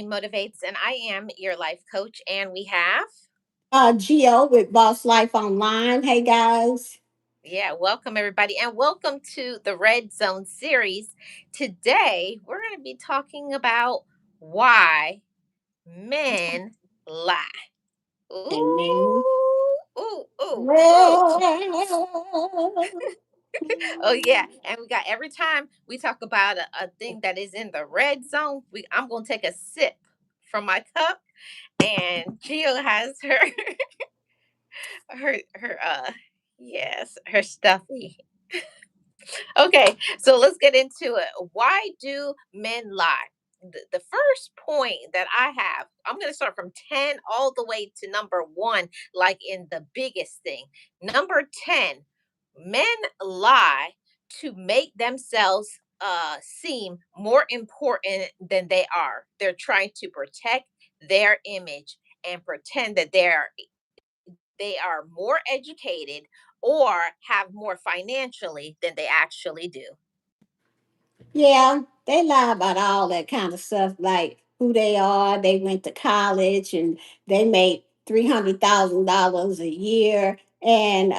Motivates, and I am your life coach. And we have, Geo with Boss Life Online. Hey guys. yeah, welcome everybody, and welcome to the Red Zone series. Today, we're going to be talking about why men lie. Amen. Ooh, ooh, ooh, ooh. Well, Oh yeah, and we got every time we talk about a thing that is in the red zone, I'm gonna take a sip from my cup, and Gio has her her yes, her stuffy. Okay, so let's get into it. Why do men lie? The first point that I have, I'm going to start from 10 all the way to number 1, like in the biggest thing. Number 10, men lie to make themselves seem more important than they are. They're trying to protect their image and pretend that they are more educated or have more financially than they actually do. yeah, they lie about all that kind of stuff, like who they are. They went to college and they make $300,000 a year, and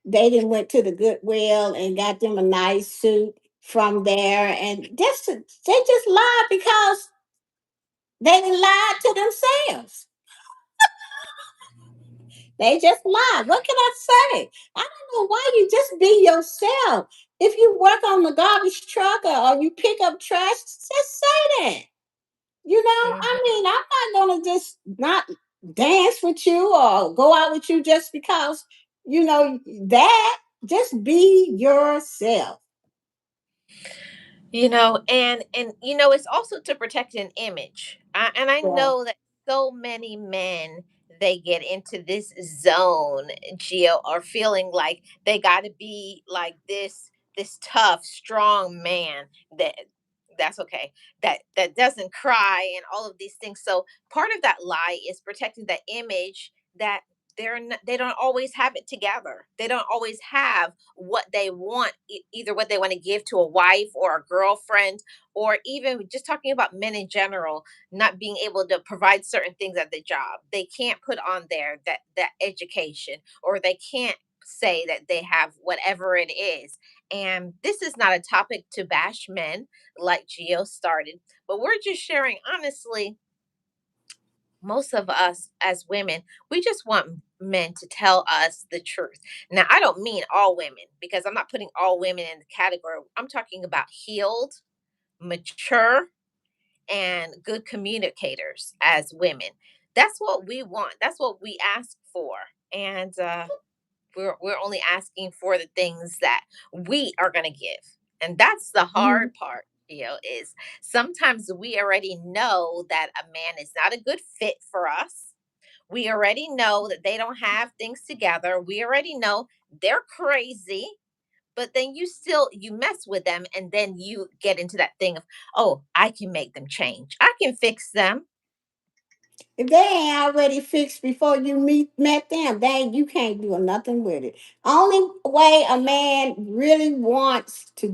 they then went to the Goodwill and got them a nice suit from there, and they just lie because they lied to themselves. They just lie. What can I say? I don't know why you just be yourself. If you work on the garbage truck or you pick up trash, just say that. I Mhm. mean, I'm not gonna just not dance with you or go out with you just because that. Just be yourself. And it's also to protect an image. And I Yeah. know that so many men, they get into this zone, Gio, are feeling like they got to be like this tough, strong man that that's okay, that doesn't cry and all of these things. So part of that lie is protecting the image that they don't always have it together. They don't always have what they want, either what they want to give to a wife or a girlfriend, or even just talking about men in general, not being able to provide certain things at the job. They can't put on there that education, or they can't say that they have whatever it is. And this is not a topic to bash men like Geo started, but we're just sharing honestly. Most of us as women, we just want men to tell us the truth. Now, I don't mean all women, because I'm not putting all women in the category. I'm talking about healed, mature, and good communicators as women. That's what we want. That's what we ask for. And we're only asking for the things that we are going to give. And that's the Mhm. hard part, is sometimes we already know that a man is not a good fit for us. We already know that they don't have things together. We already know they're crazy. But then you mess with them, and then you get into that thing of, oh, I can make them change. I can fix them. If they ain't already fixed before you met them, you can't do nothing with it. Only way a man really wants to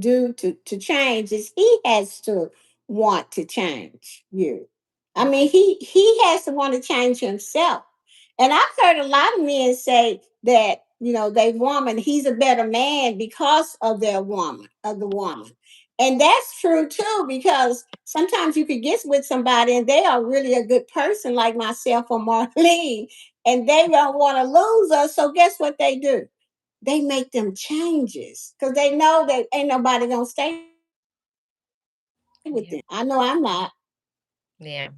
change is he has to want to change you. I mean, he has to want to change himself. And I've heard a lot of men say that, they woman, he's a better man because of the woman. And that's true too, because sometimes you could get with somebody and they are really a good person, like myself or Marlene, and they don't want to lose us. So guess what they do? They make them changes because they know that ain't nobody gonna stay with Yeah. them. I know I'm not. Yeah.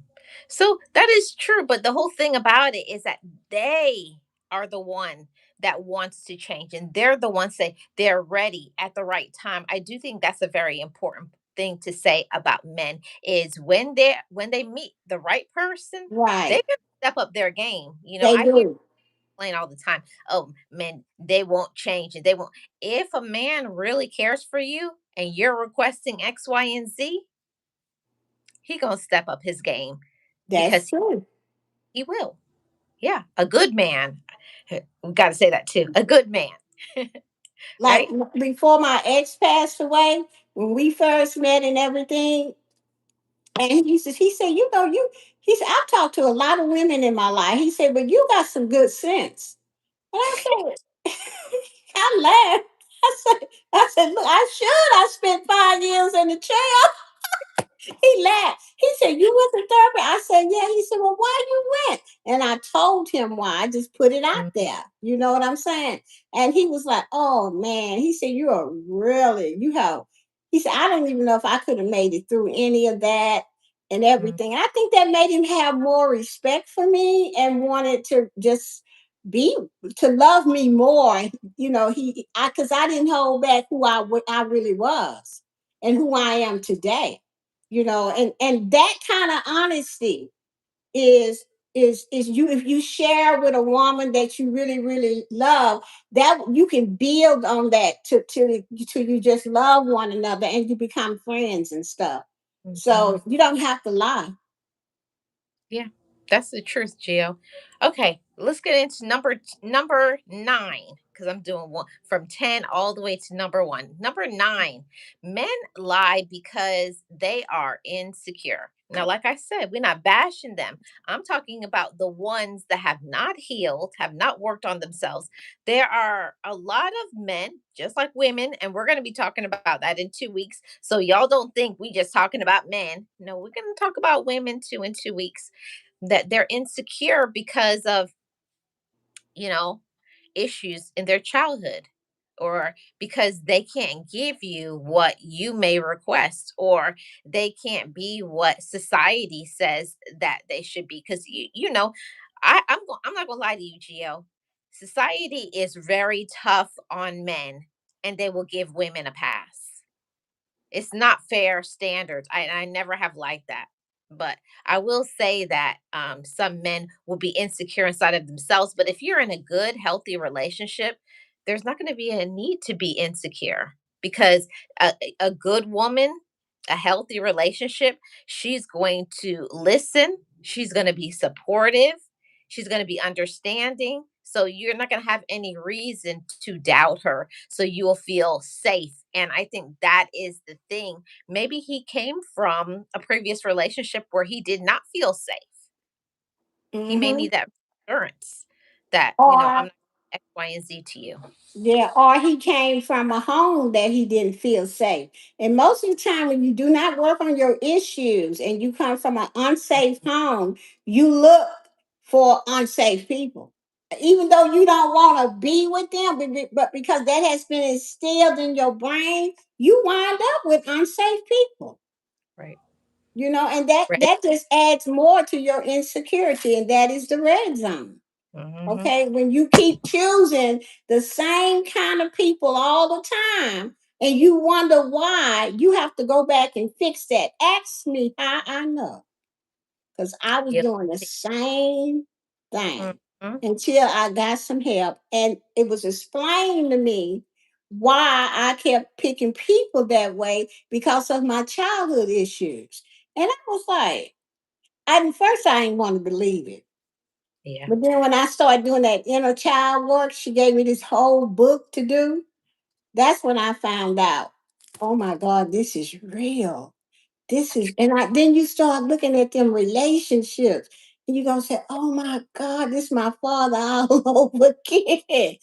So that is true, but the whole thing about it is that they are the one that wants to change, and they're the ones that they're ready at the right time. I do think that's a very important thing to say about men, is when they meet the right person, they Right. can step up their game. They I hear do. playing all the time, oh, men, they won't change, and they won't. If a man really cares for you and you're requesting X, Y, and Z, he gonna step up his game, That's because true. he will. Yeah, a good man. We got to say that too. A good man, Like right? before my ex passed away, when we first met and everything, And he said, he said, I've talked to a lot of women in my life. He said, but you got some good sense. And I said, I laughed. I said, look, I spent 5 years in the chair. He laughed. He said, "You went to therapy?" I said, "Yeah." He said, "Well, why you went?" And I told him why. I just put it out Mm, there. You know what I'm saying? And he was like, "Oh man," he said, "You are really you have." He said, "I don't even know if I could have made it through any of that and mm, everything." And I think that made him have more respect for me and wanted to just be to love me more. Because I didn't hold back who I really was and who I am today. And that kind of honesty is is you if you share with a woman that you really love, that you can build on that to you just love one another and you become friends and stuff, mhm. so you don't have to lie. Yeah, that's the truth, Gio. Okay, let's get into number 9 because I'm doing one from 10 all the way to number 1. Number 9, men lie because they are insecure. Now, like I said, we're not bashing them. I'm talking about the ones that have not healed, have not worked on themselves. There are a lot of men, just like women, and we're going to be talking about that in 2 weeks. So y'all don't think we just talking about men. No, we're going to talk about women too in 2 weeks, that they're insecure because of, you know, issues in their childhood, or because they can't give you what you may request, or they can't be what society says that they should be. Because I'm not gonna lie to you, Gio. Society is very tough on men, and they will give women a pass. It's not fair standards. I never have liked that. But I will say that some men will be insecure inside of themselves. But if you're in a good, healthy relationship, there's not going to be a need to be insecure, because a good woman, a healthy relationship, she's going to listen, she's going to be supportive, she's going to be understanding. So you're not going to have any reason to doubt her. So you will feel safe. And I think that is the thing. Maybe he came from a previous relationship where he did not feel safe. He may Hmm. need that assurance that, I'm Or not X, Y, and Z to you. yeah, or he came from a home that he didn't feel safe. And most of the time, when you do not work on your issues and you come from an unsafe home, you look for unsafe people. Even though you don't want to be with them, but because that has been instilled in your brain, you wind up with unsafe people. Right. And that Right. that just adds more to your insecurity, and that is the red zone. Hmm. Okay, when you keep choosing the same kind of people all the time and you wonder why, you have to go back and fix that. Ask me how I know, because I was Yep. doing the same thing Hmm. until I got some help. And it was explained to me why I kept picking people that way because of my childhood issues. And I was like, at first, I didn't want to believe it. Yeah. But then when I started doing that inner child work, she gave me this whole book to do. That's when I found out, oh my God, this is real. Then you start looking at them relationships and you're going to say, oh my God, this is my father all over again.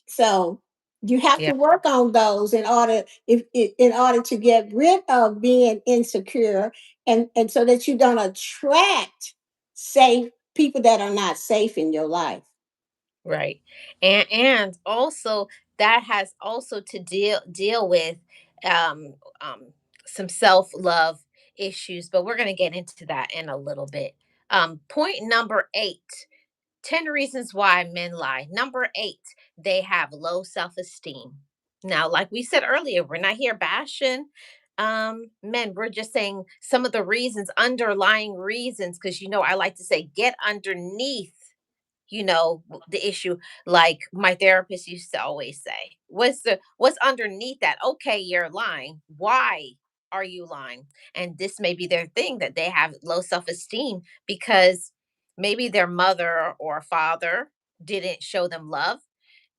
So you have Yeah. to work on those in order to get rid of being insecure, and so that you don't attract safe people that are not safe in your life. Right. And also, that has also to deal with um some self-love issues, but we're going to get into that in a little bit. Point number 8, 10 reasons why men lie. Number 8, they have low self-esteem. Now, like we said earlier, we're not here bashing men. We're just saying some of the reasons, underlying reasons, because I like to say get underneath the issue. Like my therapist used to always say, what's underneath that? Okay, you're lying. Why are you lying? And this may be their thing, that they have low self-esteem because maybe their mother or father didn't show them love,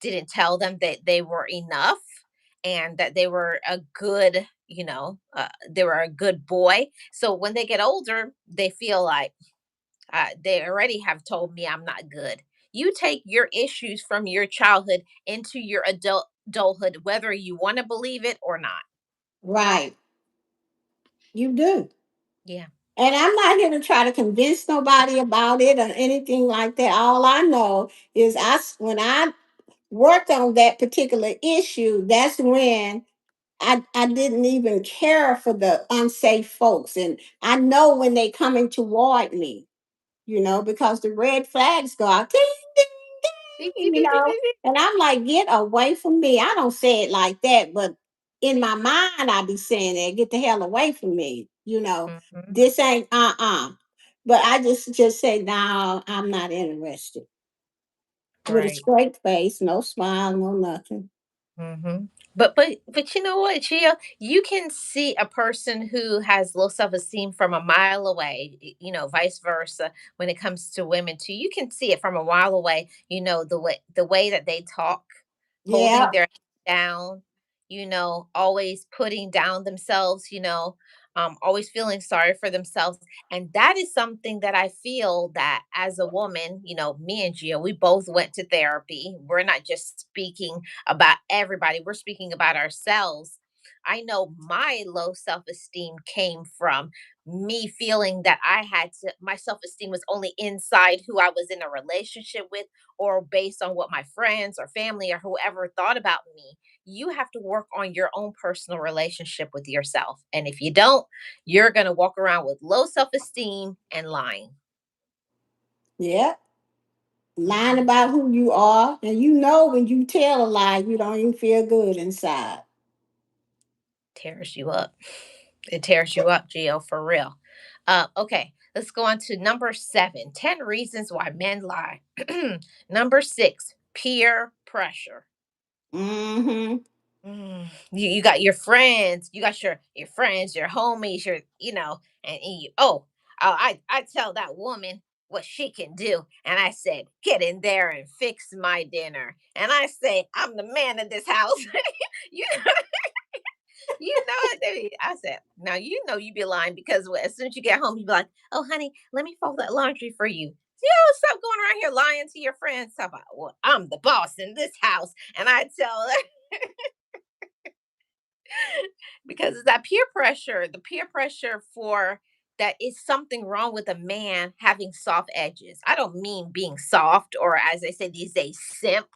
didn't tell them that they were enough, and that they were a good, they were a good boy. So when they get older, they feel like they already have told me I'm not good. You take your issues from your childhood into your adulthood, whether you want to believe it or not. Right. You do. Yeah. And I'm not here to try to convince nobody about it or anything like that. All I know is when I worked on that particular issue, that's when I didn't even care for the unsafe folks. And I know when they coming toward me, because the red flags go out, ding, ding, ding. And I'm like, get away from me. I don't say it like that, but in my mind, I be saying that, get the hell away from me. Hmm. This ain't But I just say, no, I'm not interested. With a Right. straight face, no smile, no nothing. Hmm. But you know what, Gia? You can see a person who has low self esteem from a mile away. Vice versa. When it comes to women too, you can see it from a mile away. The way that they talk, holding Yeah, their head down. Always putting down themselves. Always feeling sorry for themselves, and that is something that I feel that as a woman, me and Gia, we both went to therapy. We're not just speaking about everybody. We're speaking about ourselves. I know my low self esteem came from me feeling that my self esteem was only inside who I was in a relationship with, or based on what my friends or family or whoever thought about me. You have to work on your own personal relationship with yourself. And if you don't, you're going to walk around with low self esteem and lying. yeah. Lying Mhm. about who you are, and when you tell a lie, you don't even feel good inside. Tears you up. It tears you up, Gio, for real. Okay, let's go on to number 7, 10 reasons why men lie. Number 6, peer pressure. Mm-hmm. You got your friends, your friends, your homies, and I tell that woman what she can do, and I said, get in there and fix my dinner, and I say, I'm the man of this house. you I said, now you be lying because as soon as you get home, you be like, oh honey, let me fold that laundry for you. Stop going around here lying to your friends. Talk about, well, I'm the boss in this house, and I tell because it's that peer pressure, the peer pressure for that is something wrong with a man having soft edges. I don't mean being soft, or as they say these days, simp.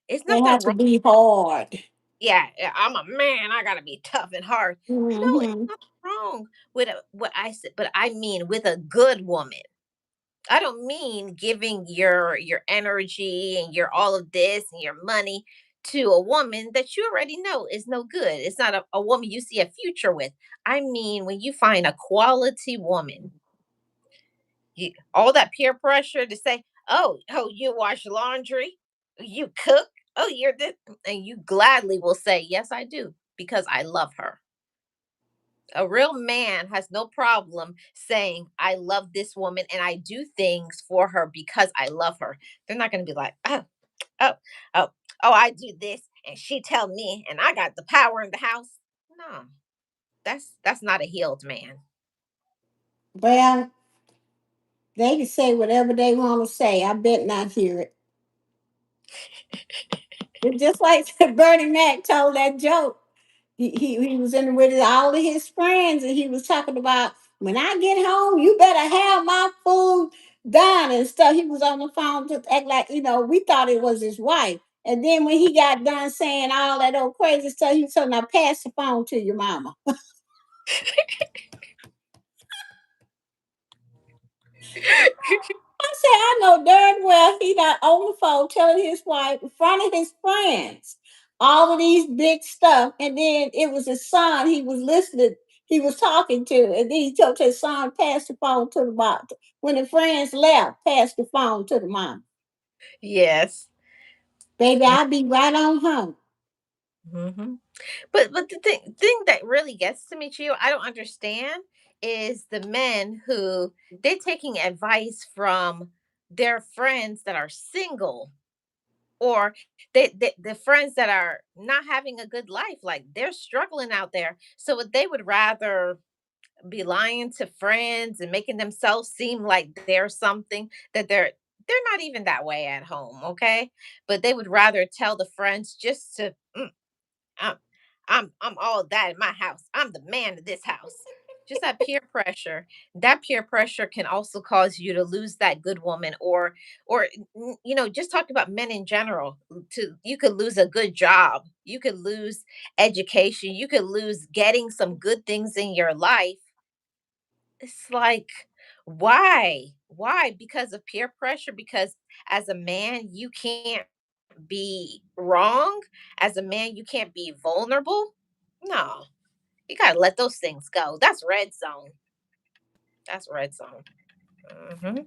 It's They nothing have to wrong. be hard. Yeah, yeah, I'm a man. I gotta be tough and hard. No, it's Mm-hmm. not wrong with what I said, but I mean with a good woman. I don't mean giving your energy and your all of this and your money to a woman that you already know is no good. It's not a woman you see a future with. I mean when you find a quality woman, all that peer pressure to say, oh, you wash laundry, you cook, oh, you're this, and you gladly will say, yes, I do, because I love her. A real man has no problem saying, I love this woman and I do things for her because I love her. They're not going to be like, oh, oh, oh, I do this and she tell me and I got the power in the house. No, that's not a healed man. Well, they can say whatever they want to say. I bet not hear it. It's just like Bernie Mac told that joke. He was in with all of his friends, and he was talking about, when I get home, you better have my food done and stuff. He was on the phone to act like, we thought it was his wife. And then when he got done saying all that old crazy stuff, he told, now pass the phone to your mama. I said, I know darn well he not on the phone telling his wife in front of his friends all of these big stuff. And then it was his son he was listening, he was talking to. And then he told his son, pass the phone to the mom. When the friends left, pass the phone to the mom. Yes. Baby, I'll be right on home. Mm-hmm. But the thing that really gets to me, Gio, I don't understand is the men who they're taking advice from their friends that are single, or the friends that are not having a good life, like they're struggling out there, so they would rather be lying to friends and making themselves seem like they're something that they're not even that way at home, okay? But they would rather tell the friends just to I'm I'm all that in my house. I'm the man of this house. Just that peer pressure. That peer pressure can also cause you to lose that good woman, or just talk about men in general. To You could lose a good job. You could lose education. You could lose getting some good things in your life. It's like, why? Why? Because of peer pressure? Because as a man, you can't be wrong. As a man, you can't be vulnerable. No, you got to let those things go. That's red zone. That's red zone. Hmm. Yeah.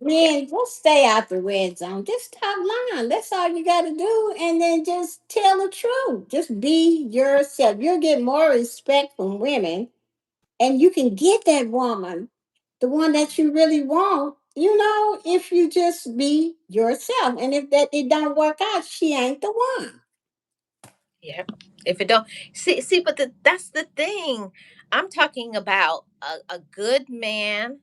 Man, just stay out the red zone. Just stop lying. That's all you got to do. And then just tell the truth. Just be yourself. You'll get more respect from women, and you can get that woman, the one that you really want, if you just be yourself. And if that it don't work out, she ain't the one. Yeah. If it don't see, but that's the thing. I'm talking about a good man,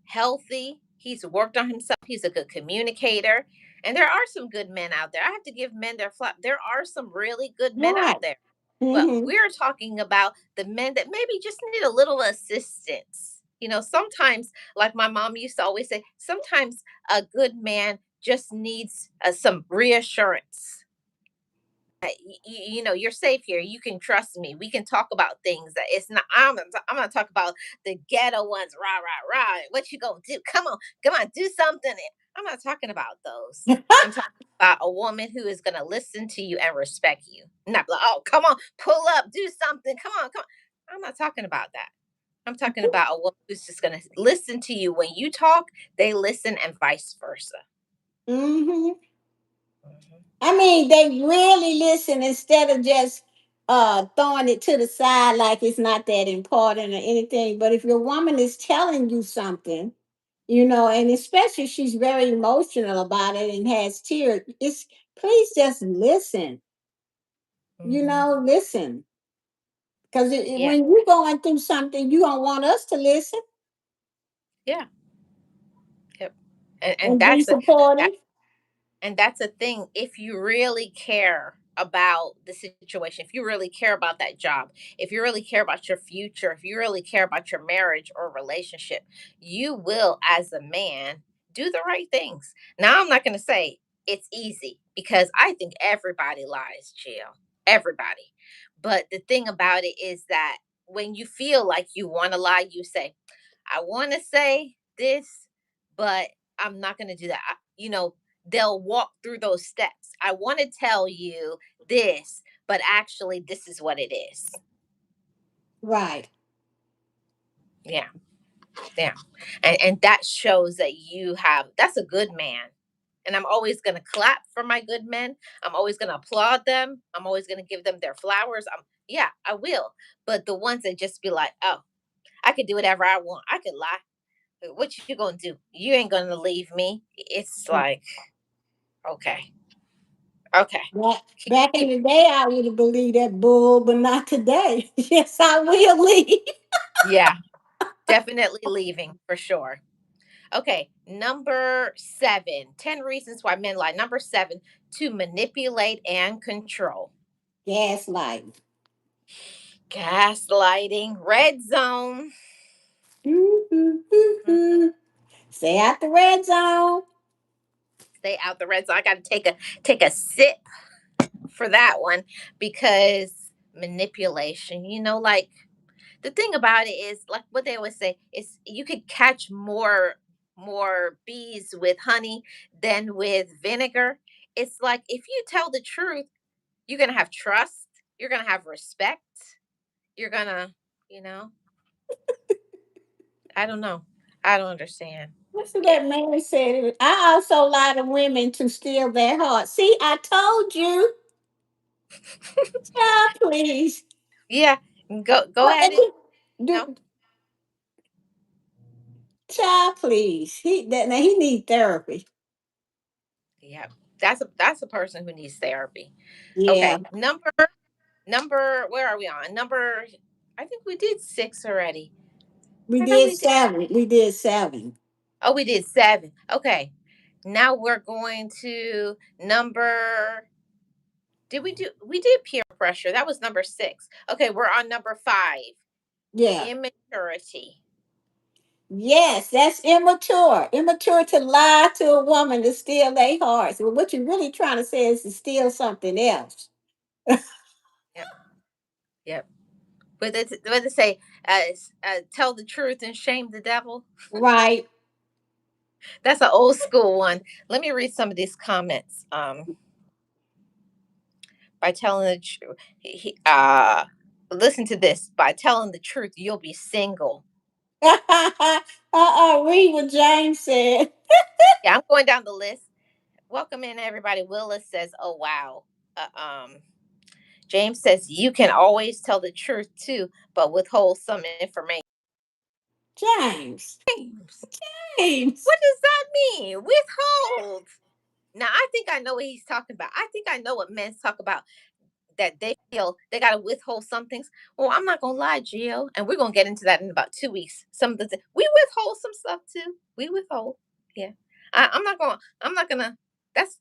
healthy. He's worked on himself. He's a good communicator. And there are some good men out there. I have to give men their flap. There are some really good men Right. out there. But Mm-hmm. we're talking about the men that maybe just need a little assistance. Sometimes, like my mom used to always say, sometimes a good man just needs some reassurance. You're safe here. You can trust me. We can talk about things that it's not. I'm gonna talk about the ghetto ones. Rah rah rah. What you gonna do? Come on, do something. I'm not talking about those. I'm talking about a woman who is gonna listen to you and respect you. Not like, oh, come on, pull up, do something. Come on, come on. I'm not talking about that. I'm talking about a woman who's just gonna listen to you when you talk. They listen, and vice versa. Mm-hmm. Mhm. I mean, they really listen instead of just throwing it to the side like it's not that important or anything. But if your woman is telling you something, and especially if she's very emotional about it and has tears, please just listen. Mhm. Listen. Because Yeah, when you're going through something, you don't want us to listen yeah, yep. And and be that's a supportive. And that's a thing. If you really care about the situation, if you really care about that job, if you really care about your future, if you really care about your marriage or relationship, you will, as a man, do the right things. Now, I'm not going to say it's easy because I think everybody lies, Jill. Everybody. But the thing about it is that when you feel like you want to lie, you say, I want to say this, but I'm not going to do that. They'll walk through those steps. I want to tell you this, but actually, this is what it is. Right. Yeah, yeah, and that shows that that's a good man. And I'm always gonna clap for my good men. I'm always gonna applaud them. I'm always gonna give them their flowers. Yeah, I will. But the ones that just be like, oh, I could do whatever I want. I could lie. What you gonna do? You ain't gonna leave me. It's like, okay, okay. Back in the day, I would have believed that bull, but not today. Yes, I will leave. Yeah, definitely leaving for sure. Okay, number 7, 10 reasons why men lie. Number 7, to manipulate and control. Gaslighting. Gaslighting, red zone. Mhm. Mm-hmm. Stay out the red zone. Stay out the red zone. I got to take a sip for that one because manipulation. Like the thing about it is, like what they always say, is you could catch more bees with honey than with vinegar. It's like if you tell the truth, you're gonna have trust, you're gonna have respect, you're gonna, you know, I don't know. I don't understand. That's what Yeah. that man said. I also lie to women to steal their heart. See, I told you. Ah, please. Yeah. Go What? at And it. No. child, please. Now he need therapy. Yeah, that's a person who needs therapy. Yeah, Okay, number where are we on? Number, I think we did six already. we I thought did we did. seven. We did seven. Oh, we did seven. Okay, now we're going to number. Did we do? We did peer pressure. That was number six. Okay, we're on number five. Yeah. Immaturity. Yes, that's immature. Immature to lie to a woman to steal their hearts. Well, what you're really trying to say is to steal something else. Yep, yep. What they say? Tell the truth and shame the devil. Right. That's an old school one. Let me read some of these comments. By telling the truth, listen to this. By telling the truth, you'll be single. Read what James said. Yeah, I'm going down the list. Welcome in, everybody. Willis says, "Oh wow." Uh, um, James says, "You can always tell the truth too, but withhold some information." James. James, James. what does that mean? Withhold. Now, I think I know what he's talking about. I think I know what men talk about, that they feel they got to withhold some things. Well, I'm not gonna lie, Gio, and we're gonna get into that in about 2 weeks. Some of the we withhold some stuff too. We withhold. Yeah, I'm not gonna. I'm not gonna. That's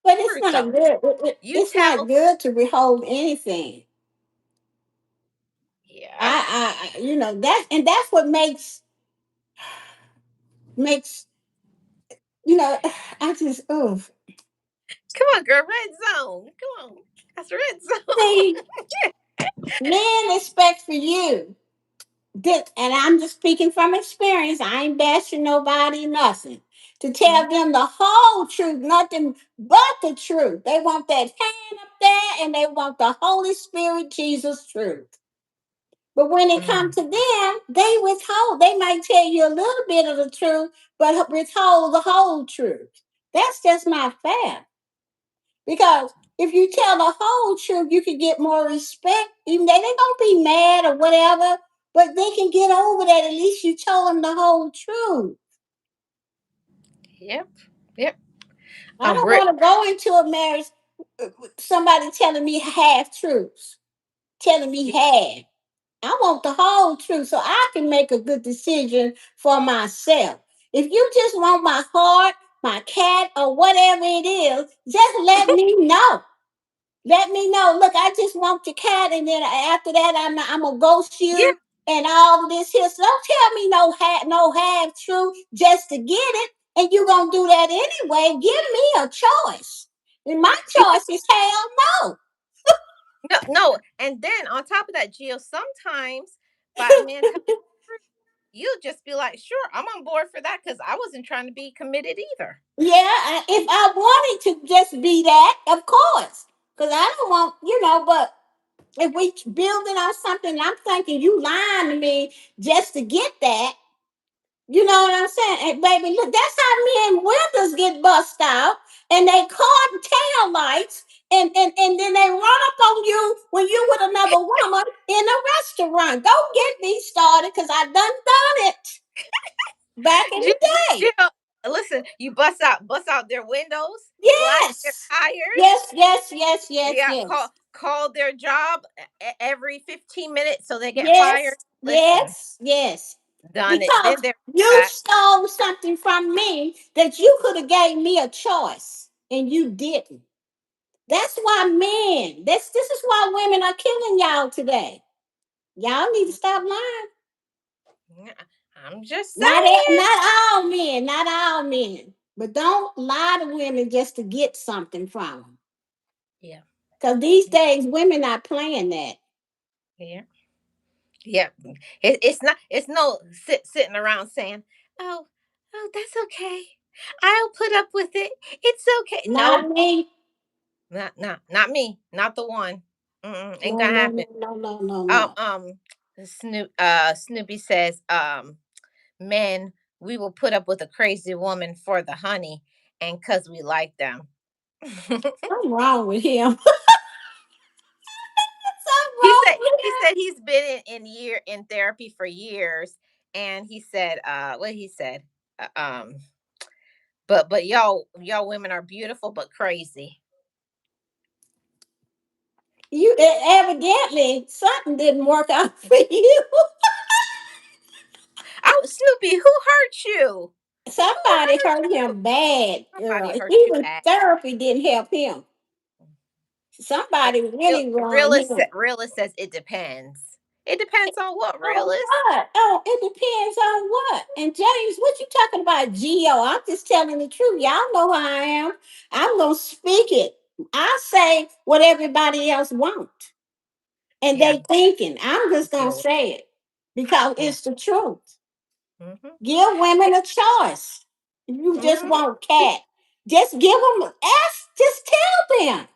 But it's truth not though. good. You It's not tell. good to withhold anything. Yeah. That, and that's what makes, you know, I just, oh, Come on, girl. Red zone. Come on. That's red zone. see, men expect for you. And I'm just speaking from experience. I ain't bashing nobody, nothing. To tell them the whole truth, nothing but the truth. They want that hand up there and they want the Holy Spirit, Jesus truth. But when it comes Mm. to them, they withhold. They might tell you a little bit of the truth, but withhold the whole truth. That's just not fair. Because if you tell the whole truth, you can get more respect. Even though they don't be mad or whatever, but they can get over that. At least you told them the whole truth. Yep. Yep. I don't Rick. want to go into a marriage with somebody telling me half truths, telling me half. I want the whole truth so I can make a good decision for myself. If you just want my heart, my cat, or whatever it is, just let me know. Let me know. Look, I just want your cat, and then after that, I'm gonna ghost Yeah. you and all of this here. So don't tell me no half truth just to get it, and you gonna do that anyway. Give me a choice, and my choice is hell no. No, no. And then on top of that, Gio, sometimes by a man telling the truth, you just be like, sure, I'm on board for that because I wasn't trying to be committed either. Yeah, if I wanted to just be that, of course, because I don't want, but if we building on something, I'm thinking you lying to me just to get that. You know what I'm saying? And baby, look, that's how me and windows get bust out and they caught tail lights and then they run up on you when you with another woman in a restaurant. Don't get me started because I done it back in Gio, the day. Gio, listen, you bust out their windows, slash their Yes. tires. Yes, yes, yes, yes, Yeah, yes. call their job every 15 minutes so they get fired. Yes, Listen, yes, yes. done it. Because Been there, you that. stole something from me that you could have gave me a choice and you didn't. That's why men, this is why women are killing y'all today. Y'all need to stop lying. Yeah, I'm just saying. Not all men, not all men. But don't lie to women just to get something from them. Yeah, Because these days, women are playing that. yeah, yeah. It's not. It's no sitting around saying, "Oh, oh, that's okay. I'll put up with it. It's okay." Not No, me. not me. Not the one. Ain't No, gonna no, happen. no, no, no, no, Um, no. um, Snoopy says, men, we will put up with a crazy woman for the honey, and cause we like them. What's wrong with him? Something he wrong said with he said he's been in therapy for years, and he said what he said, uh, um but y'all women are beautiful but crazy. You evidently something didn't work out for you. Oh, Snoopy, who hurt you? Who Somebody hurt hurt you? him bad, Somebody girl. hurt you Even bad. therapy didn't help him. It, Somebody really wronged him. realist says it depends. It depends on what, Oh realist? what? Oh, it depends on what. And James, what you talking about, Geo? I'm just telling the truth. Y'all know how I am. I'm gonna speak it. I say what everybody else wants, and Yeah, they thinking. I'm just gonna deal with. say it because Yeah. it's the truth. Hmm. Give women a choice. You just Hmm. want cat. Just give them. Ask. Just tell them.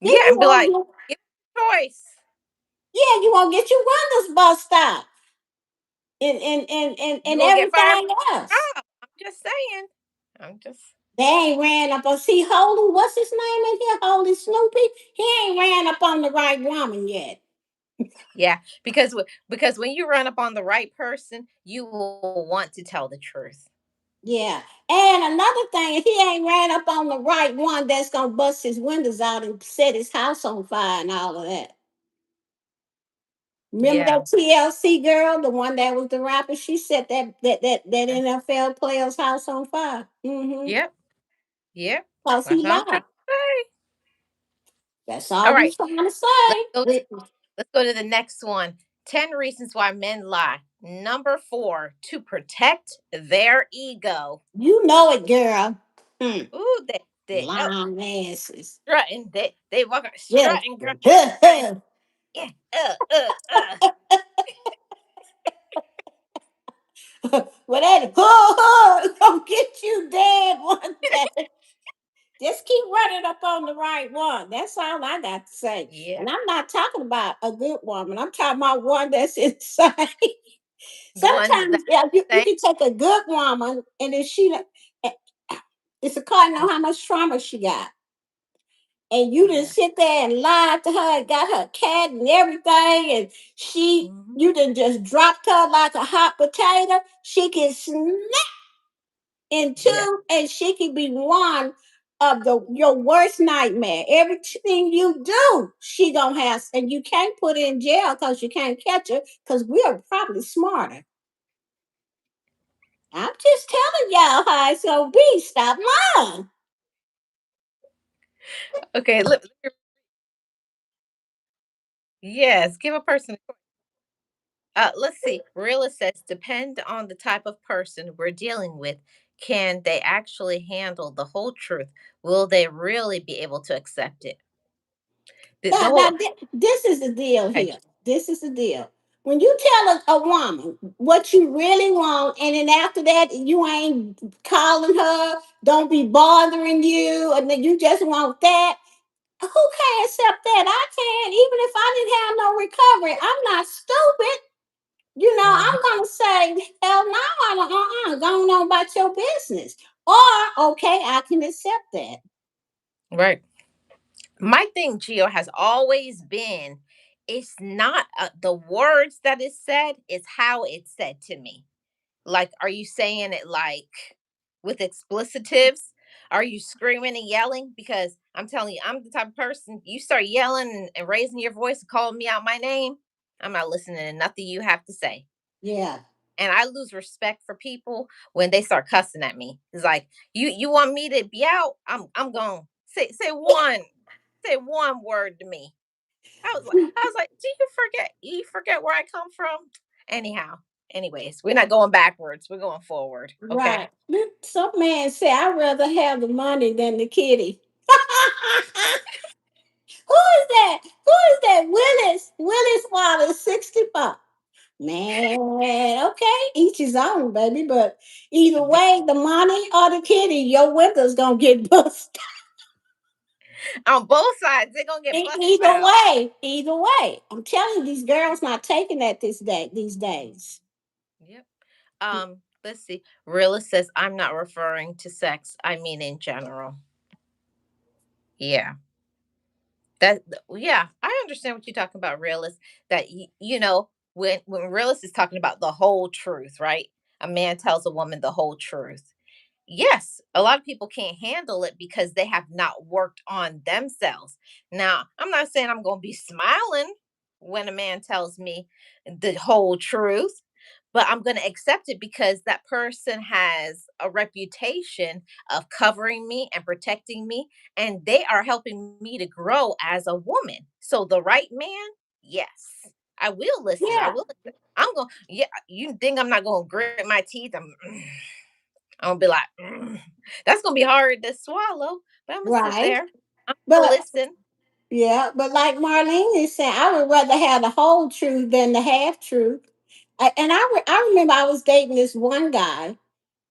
Then Yeah, you and be won't like, get. give me a choice. Yeah, you won't get your runners bust out and You gonna get fired everything from else. the job. I'm just saying. I'm just They ain't ran up on see Holy, what's his name in here? Holy Snoopy. He ain't ran up on the right woman yet. yeah, because when you run up on the right person, you will want to tell the truth. Yeah. And another thing, if he ain't ran up on the right one that's gonna bust his windows out and set his house on fire and all of that. Remember Yeah. that TLC girl, the one that was the rapper? She set that Yeah. NFL player's house on fire. Mm-hmm. Yep. Yep. Cause That's he what I'm trying lied. to say. That's All all we right. trying to Let's say. go let's go to the next one. 10 reasons why men lie. Number 4, to protect their ego. You know it, girl. Hmm. Ooh, they Lying asses. strutting. They walk around Yes. strutting, girl, strutting. Yeah. Well, that gonna get you dead one day. Just keep running up on the right one. That's all I got to say. Yeah. And I'm not talking about a good woman. I'm talking about one that's insane. The ones that Sometimes, yeah, you say, can take a good woman, and if she, eh, it's a card know how much trauma she got, and you yeah. just sit there and lie to her, and got her cat and everything, and Mhm. you done just dropped her like a hot potato. She can snap in Yeah. two, and she can be one of the your worst nightmare. Everything you do, she gonna have, and you can't put her in jail because you can't catch her because we're probably smarter. I'm just telling y'all how it's gonna be. Stop lying. Okay, yes, give a person. Let's see. Realist says depend on the type of person we're dealing with. Can they actually handle the whole truth? Will they really be able to accept it? The Now whole this is the deal okay, here. This is the deal. When you tell a woman what you really want, and then after that you ain't calling her, don't be bothering you, and then you just want that. Who can accept that? I can, even if I didn't have no recovery. I'm not stupid. mhm, I'm gonna say, hell no, I don't, go on about your business. Or, okay, I can accept that. right. My thing, Gio, has always been it's not the words that is said, it's how it's said to me. Like, are you saying it like with explicitives? Are you screaming and yelling? Because I'm telling you, I'm the type of person you start yelling and raising your voice and calling me out my name. I'm not listening to nothing you have to say. Yeah. And I lose respect for people when they start cussing at me. It's like you want me to be out? I'm going say one word to me. I was like, do you forget where I come from? Anyhow, anyways, we're not going backwards. We're going forward. Okay. Right. Some man say I'd rather have the money than the kitty. Who is that? Who is that? Willis Wallace, 65. Man, okay, each his own, baby. But either The- way, the money or the kitty, your windows gonna get busted. on both sides, they're gonna get busted Either out. way, either way. I'm telling you, these girls not taking that these days. Yep. Let's see. Realist says I'm not referring to sex. I mean in general. Yeah. Yeah, I understand what you're talking about, realist. That when realist is talking about the whole truth, right? A man tells a woman the whole truth. yes, a lot of people can't handle it because they have not worked on themselves. Now, I'm not saying I'm going to be smiling when a man tells me the whole truth, but I'm going to accept it because that person has a reputation of covering me and protecting me, and they are helping me to grow as a woman. So, the right man, yes, I will listen. I Yeah, will listen. I'm going, yeah, you think I'm not going to grit my teeth? I'm gonna be like, that's gonna be hard to swallow, but I'm gonna sit right. there. I'm gonna But listen. yeah, but like Marlene is saying, I would rather have the whole truth than the half truth. I remember I was dating this one guy,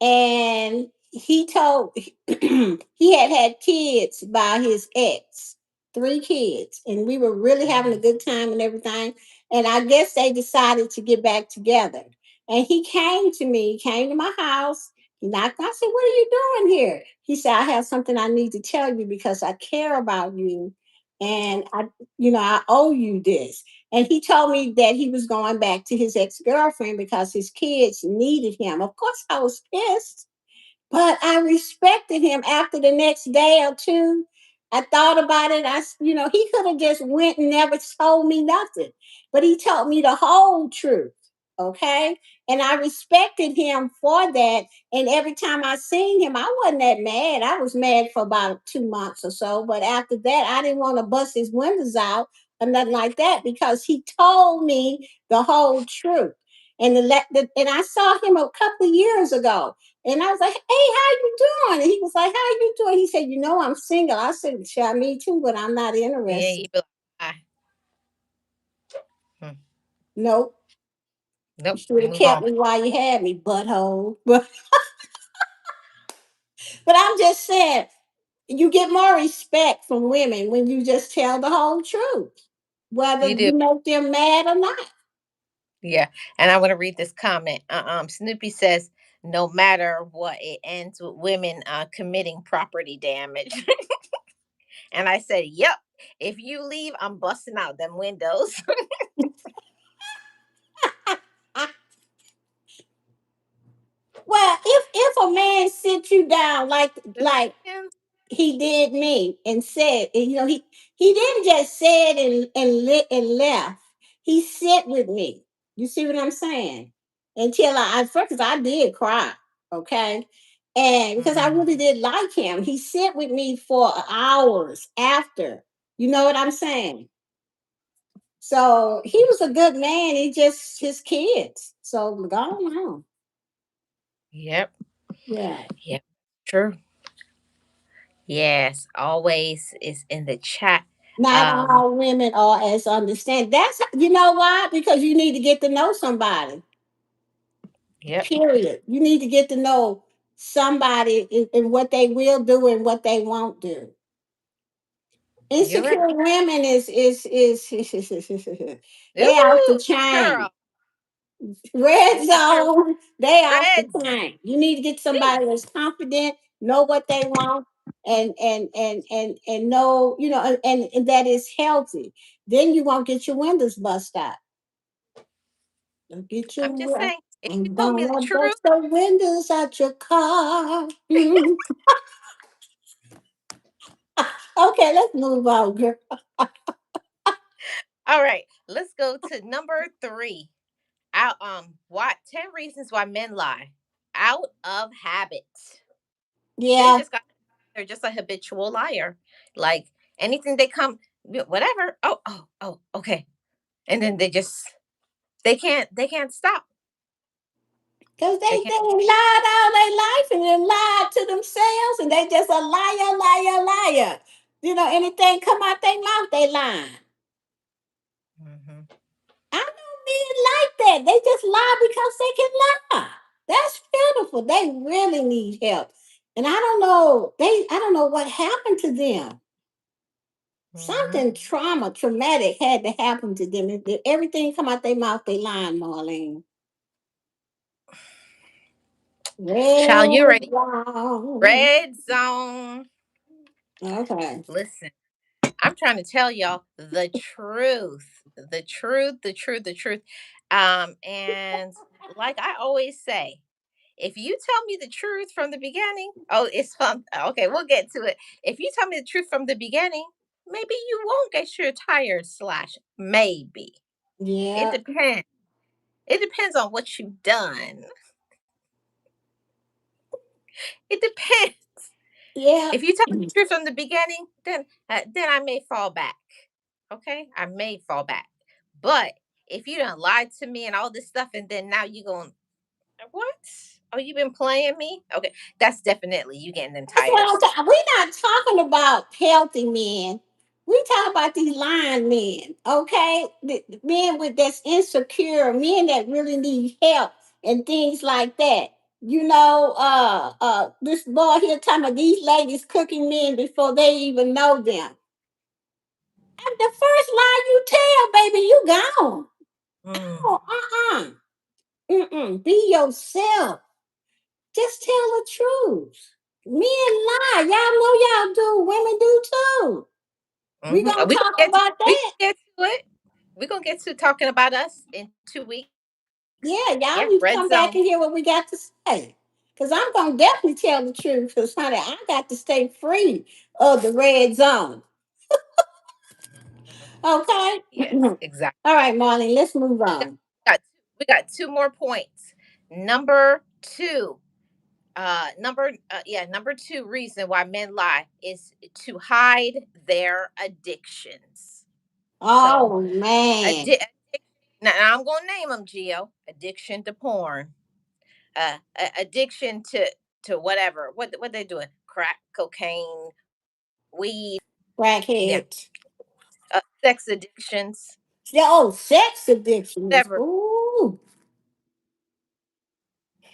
and he told he had kids by his ex, 3 kids, and we were really having a Mhm. good time and everything. And I guess they decided to get back together. And he came to me, came to my house. He knocked. I said, "What are you doing here?" He said, "I have something I need to tell you because I care about you, and I owe you this." And he told me that he was going back to his ex girlfriend because his kids needed him. Of course, I was pissed, but I respected him. After the next day or two, I thought about it. He could have just went and never told me nothing, but he told me the whole truth. Okay. And I respected him for that. And every time I seen him, I wasn't that mad. I was mad for about 2 months or so. But after that, I didn't want to bust his windows out or nothing like that because he told me the whole truth. And I saw him a couple of years ago, and I was like, "Hey, how you doing?" And he was like, "How you doing?" He said, "I'm single." I said, "Yeah, me too, but I'm not Yeah, interested." you be like, ah, hmm, Nope. You nope, should have move kept on. me while you had me, butthole. But I'm just saying, you get more respect from women when you just tell the whole truth, whether You do, you make them mad or not. yeah. And I want to read this comment. Snoopy says, "No matter what, it ends with women committing property damage." And I said, "Yep. If you leave, I'm busting out them windows." Well, if a man sit you down Just like saying. he did me and said, and he didn't just say it and left. He sit with me. You see what I'm saying? Until I first, 'cause I did cry, okay, and because I really Mhm. did like him, he sit with me for hours after. You know what I'm saying? So he was a good man. He just his kids. So go on. Yep. Yeah. Yep. True. Yes, always is in the chat. Not Um, all women are as understand. That's you know why? Because you need to get to know somebody. yep, Period. You need to get to know somebody and what they will do and what they won't do. you're right. Insecure women is they have to Ooh, change. girl, Red insecure zone, they have to red zone. change. You need to get somebody that's confident, know what they want, and know, and that is healthy. Then you won't get your windows bust out. Don't get I'm just your saying, if you I'm told me the gonna truth, bust the windows out your car. Okay, let's move on, girl. all right, let's go to number three. Out why 10 reasons why men lie. Out of habit. They Yeah, just got they're just a habitual liar. Like anything they come whatever. Oh, okay. And then they can't stop. because They they can't lied all their life and then lied to themselves, and they just a liar, liar, liar. Anything come out their mouth, they lying. Mhm. I know men like that. They just lie because they can lie. That's pitiful. They really need help. And I don't know what happened to them. Mhm. Something traumatic had to happen to them. If everything come out their mouth, they lying, Marlene. Child, you Red ready? wine. Red zone. Okay. Listen, I'm trying to tell y'all the truth. The truth, the truth, the truth. And like I always say, If you tell me the truth from the beginning, oh, it's fun. Okay, we'll get to it. If you tell me the truth from the beginning, maybe you won't get your tires slashed. Maybe. It Yeah. depends. It depends on what you've done. It depends. Yeah. If you tell me the truth from the beginning, then I may fall back. Okay, I may fall back. But if you done lied to me and all this stuff, and then now you going, what? Oh, you been playing me? Okay, that's definitely you getting them That's what I'm tires. talking. We're not talking about healthy men. We talking about these lying men, okay? The men with that's insecure, men that really need help and things like that. This boy here talking about these ladies cooking men before they even know them. And the first lie you tell, baby, you gone. Mm, Oh, Mm-mm. Be yourself. Just tell the truth. Men lie. Y'all know y'all do. Women do too. We mhm. gonna We talk gonna get to, about we that. gonna get to it. We gonna get to talking about us in 2 weeks. Yeah, y'all Yeah, need to red come back zone. and hear what we got to say. Cause I'm gonna definitely tell the truth. Cause honey, I got to stay free of the red zone. Okay. Yes, exactly. All right, Marlene, let's move on. got we got two more points. Number two, number two reason why men lie is to hide their addictions. So, Oh man. addi- now I'm gonna name them. Geo: addiction to porn, addiction to whatever. What they doing? Crack, cocaine, weed. Yeah, Crackhead. sex addictions. Yeah, oh, sex addictions. Whatever. Ooh.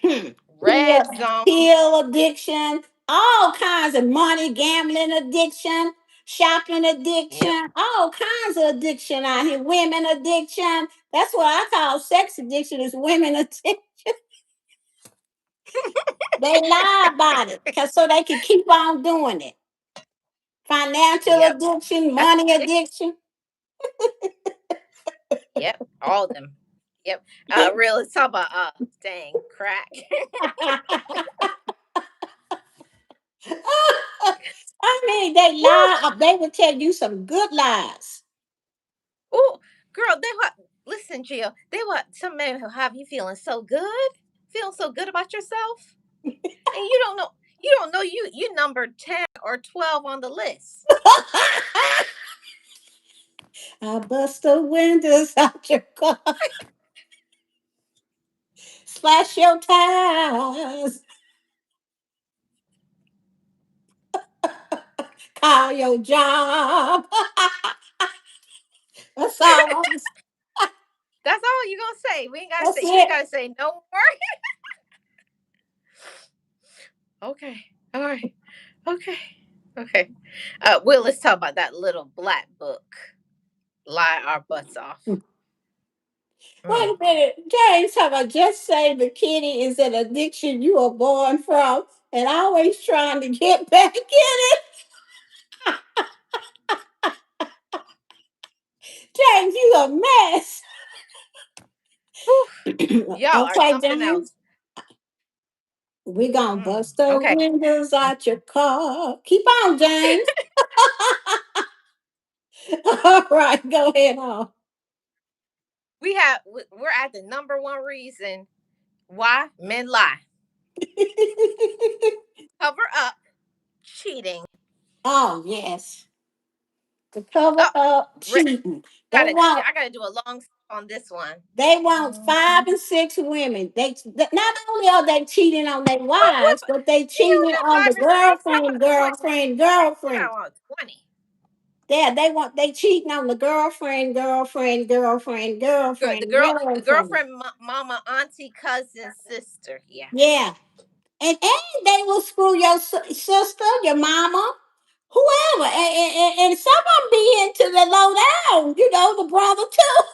Hmm. Red zone. Pill addiction, all kinds of money, gambling addiction, shopping Yep. addiction, all kinds of addiction out here. Women addiction. That's what I call sex addiction is women addiction. They lie about it because so they can keep on doing it. Financial Yep. addiction, That's money addiction. addiction. Yep, all of them. Yep. Real. Let's talk about dang crack. I mean, they Woo. lie. They will tell you some good lies. Ooh, girl, they what? Listen, Jill. They what? Some men who have you feeling so good, feeling so good about yourself, and you don't know. You don't know you number 10 or 12 on the list. I bust the windows out your car, slash your tires, call your job. That's all. That's all you gonna say. We ain't gotta That's say. You ain't it. gotta say no more. Okay. All right. Okay. Okay. Will, let's talk about that little black book. Lie our butts off. Wait Mm. a minute. James talking about just say the kitty is an addiction you are born from and always trying to get back in it. James, you a mess. Whew. Y'all are Okay, something James. else. We gonna Mm. bust the Okay. windows out your car. Keep on, James. All right, go ahead on. We're at the number one reason why men lie. Cover up cheating. Oh yes, to cover Oh, up cheating. They want I gotta do a long on this one. they want Mhm. 5 and 6 women. Not only are they cheating on their Oh, wives, but they you don't cheating want on the 5 and 6. How girlfriend, about 20? girlfriend, I girlfriend. want 20. Yeah, they cheating on the girlfriend, girlfriend, girlfriend, girlfriend, The girlfriend. girlfriend, mama, auntie, cousin, sister. Yeah. Yeah, and they will screw your sister, your mama, whoever, and some of them be into the low down, the brother too.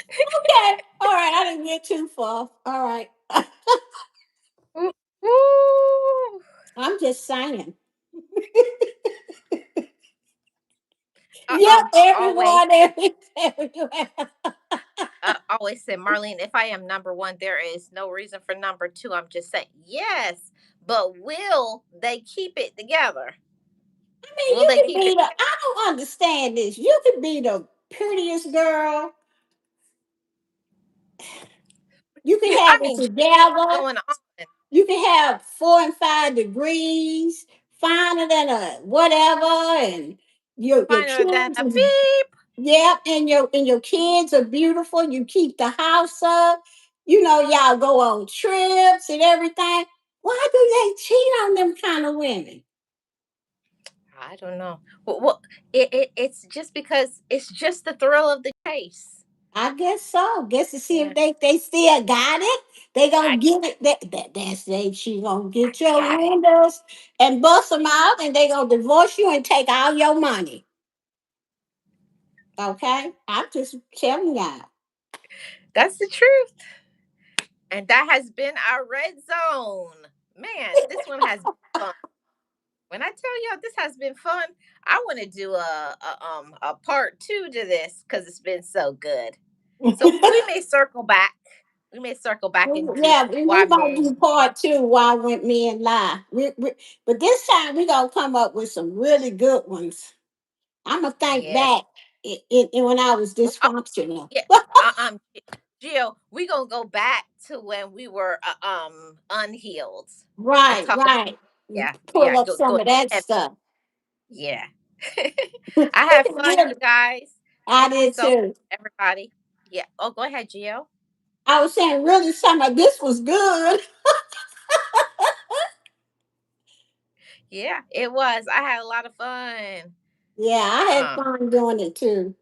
Okay, all right, I didn't get too far. All right, Ooh, ooh. I'm just saying. Yep, always everyone, everywhere. always said, Marlene, if I am number one, there is no reason for number two. I'm just saying, yes, but will they keep it together? I mean, Will you they can keep be it the. together? I don't understand this. You can be the prettiest girl. You can Yeah, have I it mean, Gio, what's together. going on? You can have 4 and 5 degrees, finer than a whatever, and your Finer than kids a is beep. yeah, and your kids are beautiful. You keep the house up. Y'all go on trips and everything. Why do they cheat on them kind of women? I don't know. Well, it's just because it's just the thrill of the chase. I guess so. Guess to see if Yeah, they still got it. They gonna I get it. That's they. She gonna I get your got it. windows and bust them out, and they gonna divorce you and take all your money. Okay, I'm just telling y'all. That's the truth. And that has been our red zone. Man, this one has been fun. When I tell y'all this has been fun, I want to do a part two to this because it's been so good. So we may circle back. We may circle back and do Yeah, we why gonna men do cheat. part 2. Why went men lie? But this time we gonna come up with some really good ones. I'm gonna think Yes. back in when I was Oh, dysfunctional. yeah. Gio, we gonna go back to when we were unhealed and Right, talk about right. yeah, Pull up go some of that heavy. stuff. Yeah. I had fun, you guys. I Thank you did so much, too. everybody. Yeah. Oh, go ahead, Gio. I was saying, really, some of this was good. Yeah, it was. I had a lot of fun. Yeah, I had Um, fun doing it too.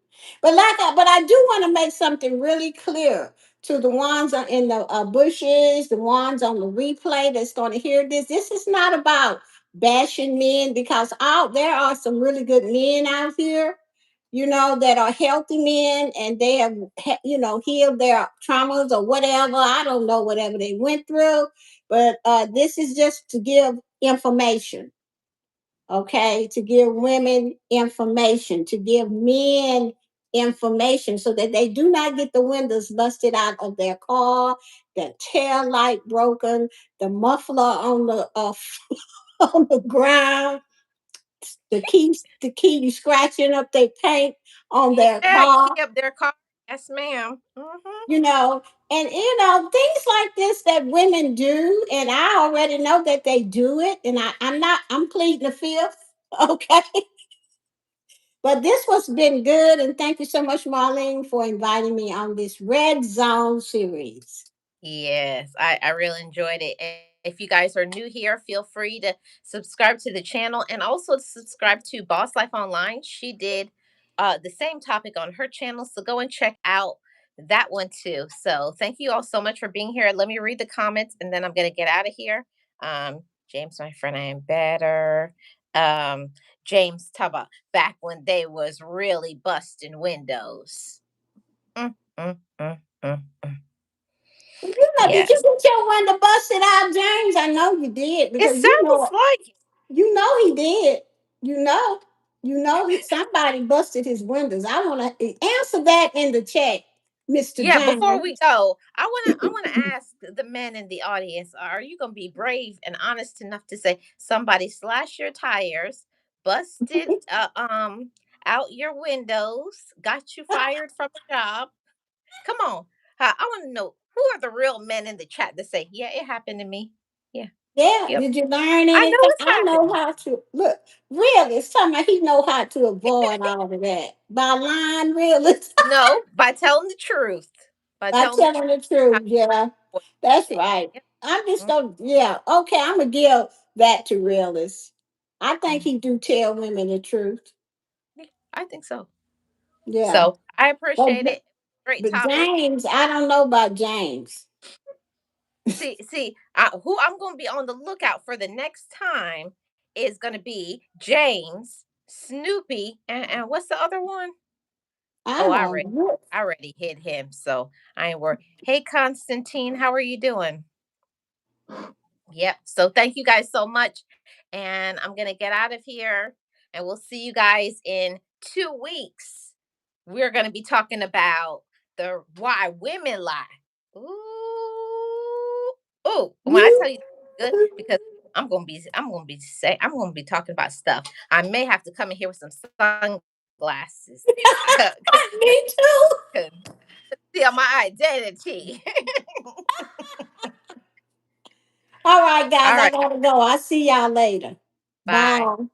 But I do want to make something really clear to the ones in the bushes, the ones on the replay that's going to hear this. This is not about bashing men because there are some really good men out here, that are healthy men and they have, healed their traumas or whatever. I don't know, whatever they went through. But this is just to give information, okay, to give women information, to give men information so that they do not get the windows busted out of their car, the tail light broken, the muffler on the on the ground, the key scratching up their paint on their yeah, car, key up their car. Yes, ma'am. Hmm. you know, and things like this that women do, and I already know that they do it, and I'm pleading the fifth, okay. But this was been good, and thank you so much, Marlene, for inviting me on this Red Zone series. Yes, I really enjoyed it. And if you guys are new here, feel free to subscribe to the channel and also subscribe to Boss Life Online. She did the same topic on her channel, so go and check out that one too. So thank you all so much for being here. Let me read the comments and then I'm gonna get out of here. James, my friend, I am better. Um, James, talk about back when they was really busting windows. Mm, mm, mm, mm, mm. Did you Yes. get your one to bust it out, James? I know you did It because sounds like it. he did. You know, somebody busted his windows. I want to answer that in the chat, Mister Yeah, before we James. go, I wanna ask the men in the audience, are you gonna be brave and honest enough to say somebody slashed your tires, busted out your windows, got you fired from a job? Come on. I want to know who are the real men in the chat that say, yeah, it happened to me. Yeah. Yeah, Yep. did you learn I know anything? it's I know happened. how to look. Really, somebody he know how to avoid all of that by lying. Really, No, by telling the truth. By by telling the telling truth. the How truth. to Yeah, avoid that's it. right. Yep. I'm just gonna. Yeah, okay. I'm gonna give that to realist. I think Mhm. he do tell women the truth. Yeah, I think so. Yeah, So I but appreciate it. Great but topic. James, I don't know about James. See, who I'm going to be on the lookout for the next time is going to be James, Snoopy, and what's the other one? I Oh, don't know. I already hit him, so I ain't worried. Hey, Constantine, how are you doing? Yep. So thank you guys so much, and I'm gonna get out of here, and we'll see you guys in 2 weeks, we're going to be talking about the why women lie. Ooh, ooh! When I tell You you good, because I'm gonna be talking about stuff. I may have to come in here with some sunglasses me too. to conceal my identity. All right, guys, All I right, gotta go. I'll see y'all later. bye. Bye.